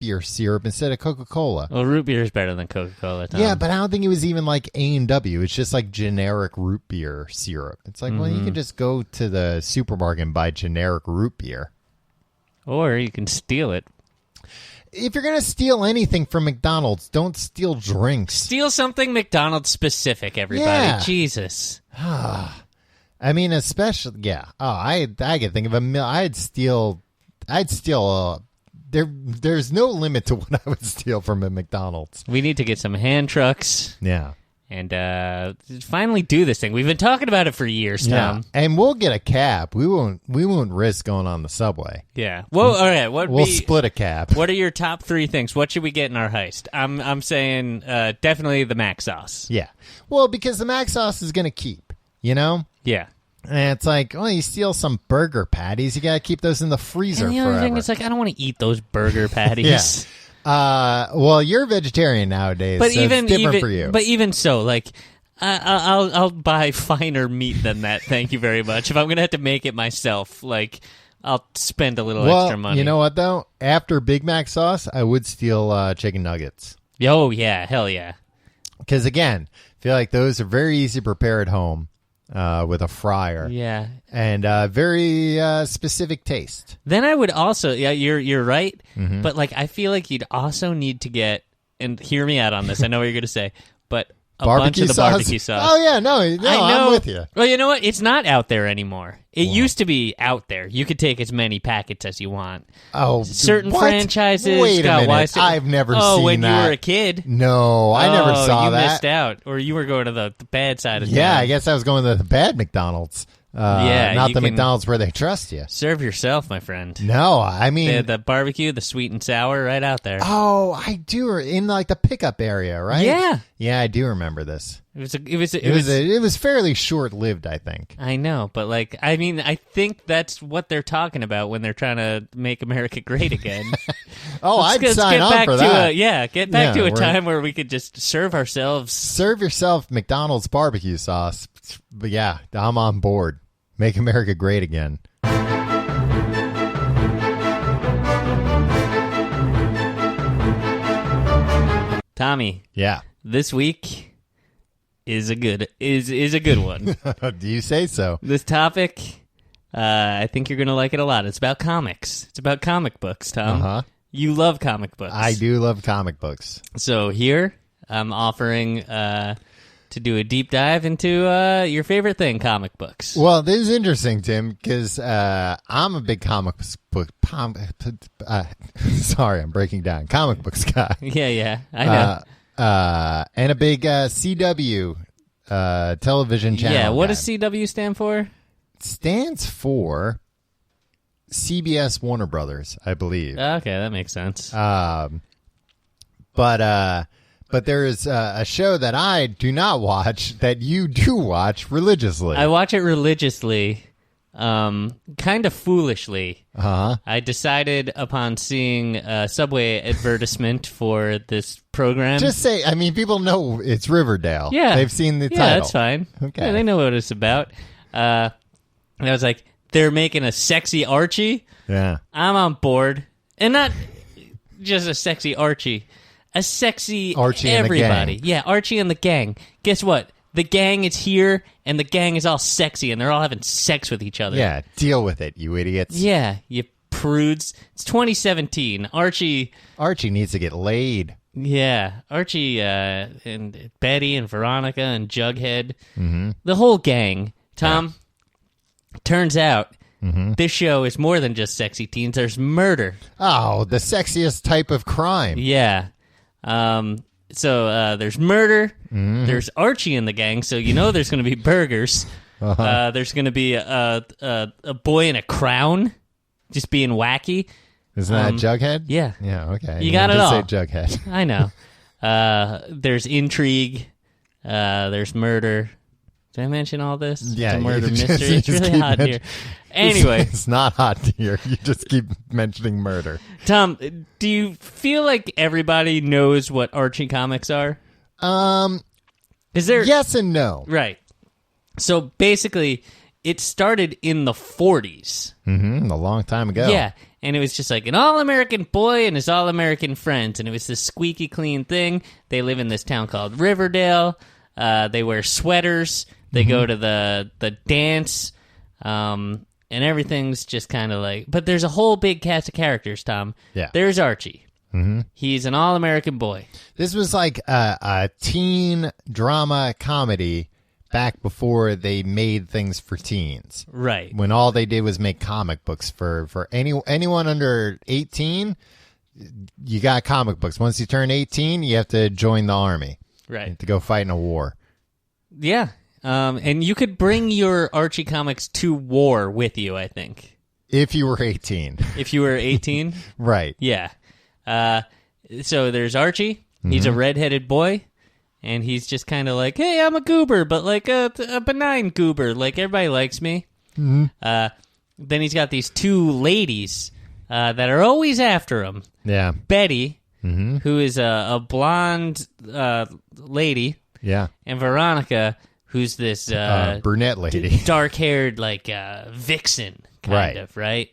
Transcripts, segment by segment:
beer syrup instead of Coca-Cola. Well, root beer is better than Coca-Cola, Tom. Yeah, but I don't think it was even like A&W. It's just like generic root beer syrup. It's like, well, you can just go to the supermarket and buy generic root beer. Or you can steal it. If you're going to steal anything from McDonald's, don't steal drinks. Steal something McDonald's specific, everybody. Yeah. Jesus. I mean, especially, yeah. Oh, I could think of I'd steal, there's no limit to what I would steal from a McDonald's. We need to get some hand trucks. Yeah. And finally do this thing. We've been talking about it for years, Tom. Yeah. And we'll get a cab. We won't risk going on the subway. Yeah. Well, all right. We'll split a cab. What are your top 3 things? What should we get in our heist? I'm saying definitely the mac sauce. Yeah. Well, because the mac sauce is going to keep, you know? Yeah. And it's like, well, you steal some burger patties, you got to keep those in the freezer and the forever. other thing is, like, I don't want to eat those burger patties. Yeah. Well, you're a vegetarian nowadays, but so it's different for you. But even so, like, I'll buy finer meat than that. Thank you very much. If I'm gonna have to make it myself, like, I'll spend a little extra money. You know what though? After Big Mac sauce, I would steal chicken nuggets. Oh yeah, hell yeah. Because again, I feel like those are very easy to prepare at home with a fryer. Yeah, and very specific taste. Then I would also, yeah, you're right. Mm-hmm. But like, I feel like you'd also need to get, and hear me out on this. I know what you're gonna say, but a bunch of the barbecue sauce. Oh yeah, no, I'm with you. Well, you know what? It's not out there anymore. It used to be out there. You could take as many packets as you want. Oh, certain what? franchises. Wait a minute. I've never seen that. Oh, when you were a kid. No, I never saw that. You missed out, or you were going to the bad side of town. Yeah, I guess I was going to the bad McDonald's. Not the McDonald's where they trust you. Serve yourself, my friend. No, I mean the barbecue, the sweet and sour, right out there. Oh, I do, in like the pickup area, right? Yeah, I do remember this. It was fairly short lived, I think. I know, but like, I mean, I think that's what they're talking about when they're trying to make America great again. I'd sign on for that. Get back to a time where we could just serve ourselves. Serve yourself McDonald's barbecue sauce. But yeah, I'm on board. Make America great again. Tommy. Yeah. This week is a good one. Do you say so? This topic, I think you're going to like it a lot. It's about comics. It's about comic books, Tom. Uh-huh. You love comic books. I do love comic books. So here, I'm offering to do a deep dive into your favorite thing, comic books. Well, this is interesting, Tim, because I'm a big comic book... sorry, I'm breaking down. Comic books guy. Yeah, I know. And a big CW television channel. Yeah, what guy. does CW stand for? It stands for CBS Warner Brothers, I believe. Okay, that makes sense. But there is a show that I do not watch that you do watch religiously. I watch it religiously, kind of foolishly. Uh-huh. I decided upon seeing a Subway advertisement for this program. Just say, I mean, people know it's Riverdale. Yeah. They've seen the title. Yeah, that's fine. Okay. Yeah, they know what it's about. And I was like, they're making a sexy Archie? Yeah. I'm on board. And not just a sexy Archie. A sexy Archie everybody. And the gang. Yeah, Archie and the gang. Guess what? The gang is here, and the gang is all sexy, and they're all having sex with each other. Yeah, deal with it, you idiots. Yeah, you prudes. It's 2017. Archie needs to get laid. Yeah, Archie and Betty and Veronica and Jughead. Mm-hmm. The whole gang. Tom, turns out mm-hmm. this show is more than just sexy teens. There's murder. Oh, the sexiest type of crime. Yeah. So there's murder. Mm-hmm. There's Archie in the gang, so you know there's going to be burgers. Uh-huh. There's going to be a boy in a crown just being wacky. Isn't that Jughead? Yeah. Yeah, okay. You got it all. Say Jughead. I know. There's intrigue. There's murder. Did I mention all this? Yeah. It's a murder mystery. It's really hot here. Anyway. It's not hot here. You just keep mentioning murder. Tom, do you feel like everybody knows what Archie comics are? Is there... Yes and no. Right. So basically, it started in the 40s. Mm-hmm. A long time ago. Yeah. And it was just like an all-American boy and his all-American friends. And it was this squeaky clean thing. They live in this town called Riverdale. They wear sweaters. They go to the dance. And everything's just kind of like... But there's a whole big cast of characters, Tom. Yeah. There's Archie. Mm-hmm. He's an all-American boy. This was like a teen drama comedy back before they made things for teens. Right. When all they did was make comic books for anyone under 18, you got comic books. Once you turn 18, you have to join the army. Right. You have to go fight in a war. Yeah. And you could bring your Archie comics to war with you, I think. If you were 18. If you were 18? Right. Yeah. So there's Archie. He's a redheaded boy. And he's just kind of like, hey, I'm a goober, but like a benign goober. Like, everybody likes me. Mm-hmm. Then he's got these two ladies that are always after him. Yeah. Betty, who is a blonde lady. Yeah. And Veronica, who's this brunette lady. Dark-haired, like, vixen, kind of, right?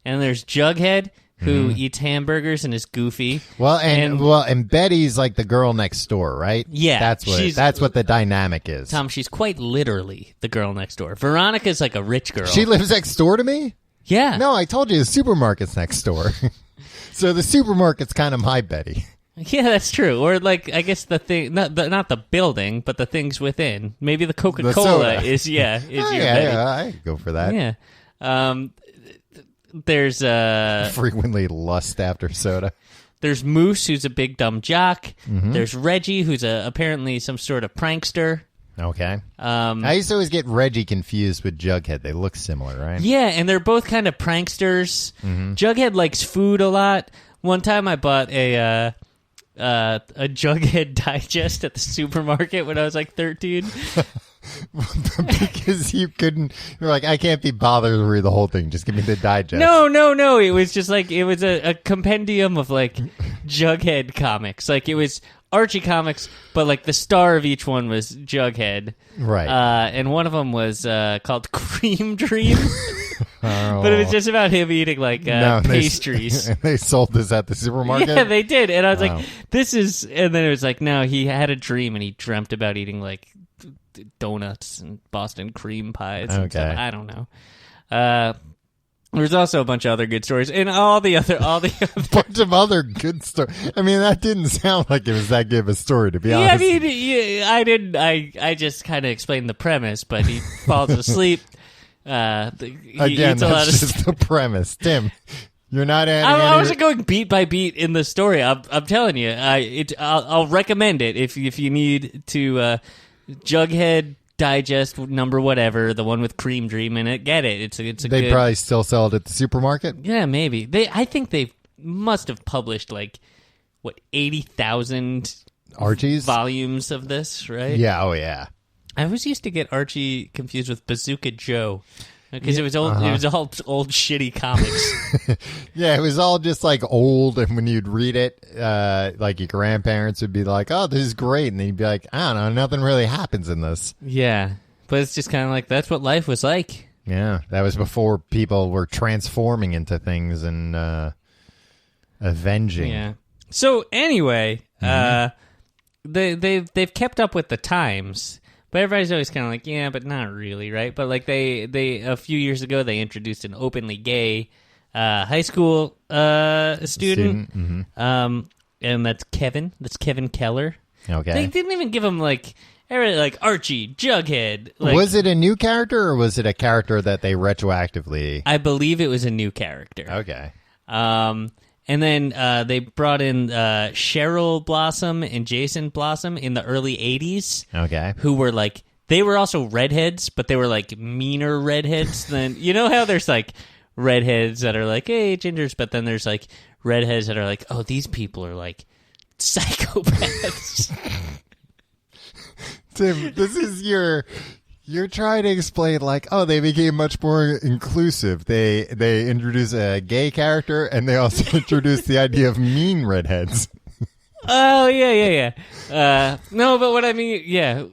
And there's Jughead, who eats hamburgers and is goofy. Well, and Betty's like the girl next door, right? Yeah, that's what the dynamic is. Tom, she's quite literally the girl next door. Veronica's like a rich girl. She lives next door to me? Yeah. No, I told you the supermarket's next door. So the supermarket's kind of my Betty. Yeah, that's true. Or like, I guess the thing, not the building, but the things within. Maybe the Coca-Cola is your Betty. Yeah, I could go for that. Yeah. There's frequently lust after soda. There's Moose, who's a big dumb jock. There's Reggie, who's apparently some sort of prankster. Okay. I used to always get Reggie confused with Jughead. They look similar, right? Yeah, and they're both kind of pranksters. Jughead likes food a lot. One time I bought a Jughead digest at the supermarket when I was like 13. Because you were like, I can't be bothered to read the whole thing. Just give me the digest. No. It was just like, it was a compendium of like Jughead comics. Like it was Archie comics, but like the star of each one was Jughead. Right. And one of them was called Cream Dream. But it was just about him eating like pastries. They sold this at the supermarket? Yeah, they did. And I was like, this is... And then it was like, no, he had a dream and he dreamt about eating like donuts and Boston cream pies and stuff. I don't know. There's also a bunch of other good stories and all the other bunch of other good stories. I mean, that didn't sound like it was that good of a story, to be honest. I mean, I didn't. I just kind of explained the premise, but he falls asleep. Again, that's just the premise, Tim. You're not adding. I wasn't going beat by beat in the story. I'm telling you, I'll recommend it if you need to. Jughead digest number whatever, the one with Cream Dream in it. Get it? It's a. They probably still sell it at the supermarket. Yeah, maybe I think they must have published like 80,000 Archies volumes of this, right? Yeah. Oh yeah. I always used to get Archie confused with Bazooka Joe. Because it was old, it was all old shitty comics. Yeah, it was all just like old, and when you'd read it, like your grandparents would be like, "Oh, this is great," and then you'd be like, "I don't know, nothing really happens in this." Yeah, but it's just kind of like that's what life was like. Yeah, that was before people were transforming into things and avenging. Yeah. So anyway, they've kept up with the times. But everybody's always kind of like, yeah, but not really, right? But like they a few years ago, they introduced an openly gay high school student. And that's Kevin. That's Kevin Keller. Okay. They didn't even give him like Archie, Jughead. Like, was it a new character or was it a character that they retroactively? I believe it was a new character. Okay. And then they brought in Cheryl Blossom and Jason Blossom in the early 80s. Okay. Who were like, they were also redheads, but they were like meaner redheads than, you know how there's like redheads that are like, hey, gingers, but then there's like redheads that are like, oh, these people are like psychopaths. Tim, this is you're trying to explain like, oh, they became much more inclusive. They introduced a gay character, and they also introduced the idea of mean redheads. Oh, yeah. No, but what I mean, yeah.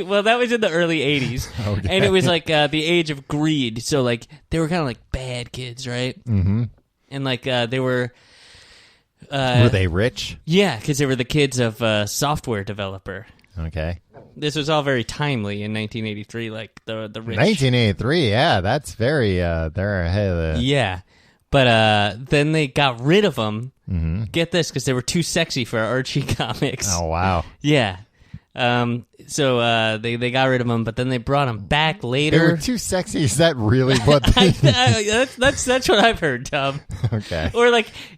Well, that was in the early 80s. Okay. And it was like the age of greed. So, like, they were kind of like bad kids, right? Mm-hmm. and like they were they rich? Yeah, because they were the kids of a software developer. Okay. This was all very timely in 1983, like the rich. 1983, yeah, that's very they're ahead of the... Yeah, but then they got rid of them. Mm-hmm. Get this, because they were too sexy for Archie comics. Oh wow. Yeah. So they got rid of them, but then they brought them back later. They were too sexy. Is that really what they... that's what I've heard, Tom. Okay. Or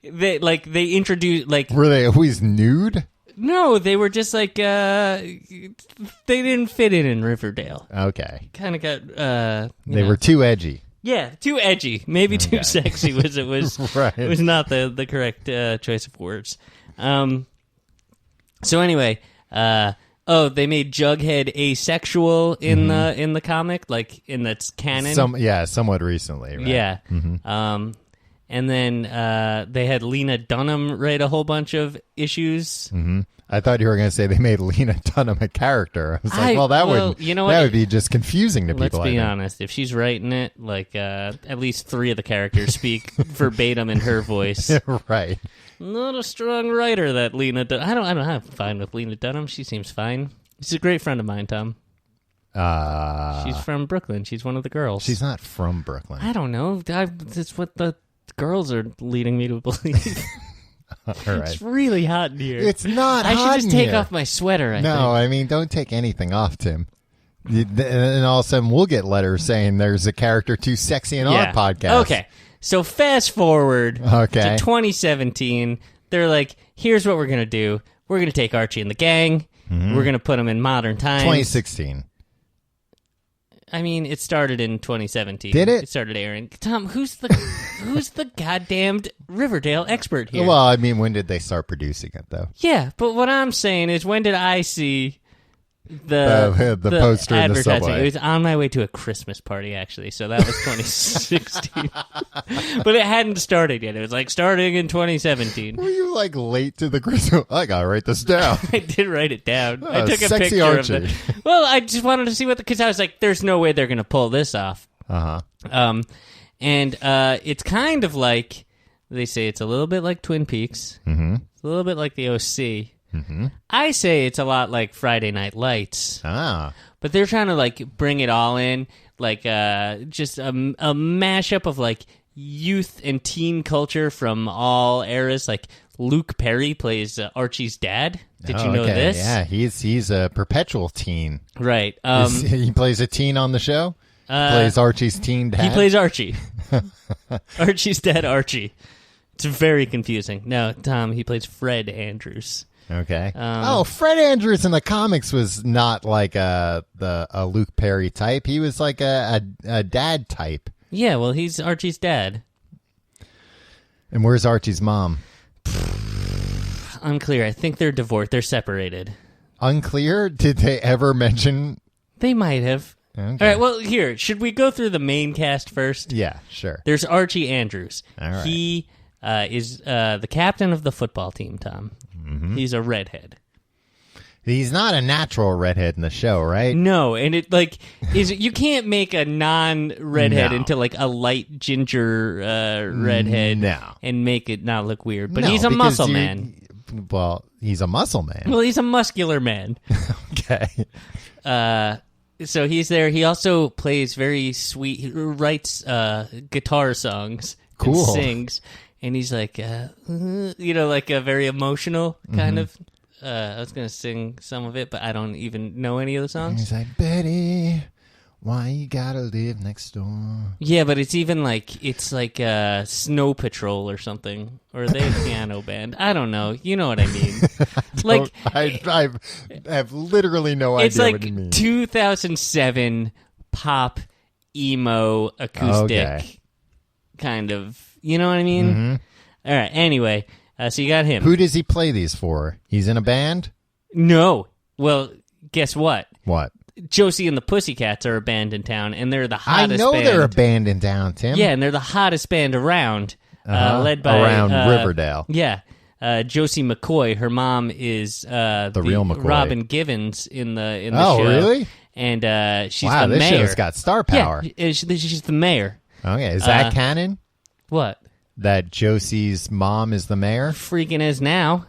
they introduced Were they always nude? No, they were just like they didn't fit in Riverdale. Okay. Kind of got they were too edgy. Yeah, too edgy. Maybe too sexy was right. It was not the correct choice of words. So anyway, they made Jughead asexual in the comic, like in that's canon. Somewhat recently, right? Yeah. Mm-hmm. And then they had Lena Dunham write a whole bunch of issues. Mm-hmm. I thought you were going to say they made Lena Dunham a character. I was like, that would be just confusing to people. Let's be honest. If she's writing it, like at least 3 of the characters speak verbatim in her voice. Right. Not a strong writer, that Lena Dunham. I'm fine with Lena Dunham. She seems fine. She's a great friend of mine, Tom. She's from Brooklyn. She's one of the girls. She's not from Brooklyn. I don't know. That's what the girls are leading me to believe. All right. It's really hot in here. It's not I hot should just take off my sweater, I think. I mean, don't take anything off, Tim. And all of a sudden, we'll get letters saying there's a character too sexy in our podcast. Okay. So fast forward to 2017. They're like, here's what we're going to do. We're going to take Archie and the gang. Mm-hmm. We're going to put him in modern times. 2016. I mean, it started in 2017. Did it? It started airing. Tom, who's the goddamned Riverdale expert here? Well, I mean, when did they start producing it, though? Yeah, but what I'm saying is, when did I see the poster in the advertising? subway? It was on my way to a Christmas party, actually, so that was 2016. But it hadn't started yet. It was like starting in 2017. Were you like late to the Christmas? I gotta write this down. I did write it down. I took a sexy picture Archie. of it. Well, I just wanted to see because I was like, there's no way they're going to pull this off. Uh-huh. And it's kind of like, they say it's a little bit like Twin Peaks. Mm-hmm. It's a little bit like the OC. Mm-hmm. I say it's a lot like Friday Night Lights. But they're trying to like bring it all in, like just a mashup of like youth and teen culture from all eras. Like Luke Perry plays Archie's dad. Did you know this? Yeah, he's a perpetual teen. Right. He plays a teen on the show? Plays Archie's teen dad? He plays Archie. Archie's dad, Archie. It's very confusing. No, Tom, he plays Fred Andrews. Okay. Fred Andrews in the comics was not like a Luke Perry type. He was like a dad type. Yeah, well, he's Archie's dad. And where's Archie's mom? Unclear. I think they're divorced. They're separated. Unclear? Did they ever mention? They might have. Okay. All right, well, here, should we go through the main cast first? Yeah, sure. There's Archie Andrews. All right. He is the captain of the football team, Tom. Mm-hmm. He's a redhead. He's not a natural redhead in the show, right? No, and it you can't make a non-redhead into like a light ginger redhead and make it not look weird. But he's a muscle man. Well, he's a muscle man. Well, he's a muscular man. Okay. So he's there. He also plays very sweet. He writes guitar songs. Cool. And sings. And he's like, like a very emotional kind of. I was going to sing some of it, but I don't even know any of the songs. He's like, Betty, why you gotta live next door? Yeah, but it's even like, it's like Snow Patrol or something. Or are they a piano band? I don't know. You know what I mean. Like I have literally no idea what you mean. It's like 2007 pop, emo, acoustic kind of. You know what I mean? Mm-hmm. All right, anyway. So you got him. Who does he play these for? He's in a band? No. Well, guess what? What? Josie and the Pussycats are a band in town, and they're the hottest band. I know they're a band in town, Tim. Yeah, and they're the hottest band around, led by... Around Riverdale. Yeah. Josie McCoy. Her mom is the real McCoy. Robin Givens in the show. Oh, really? And she's the mayor. Wow, this show's got star power. Yeah, she's the mayor. Okay, is that canon? What? that Josie's mom is the mayor? Freaking is now.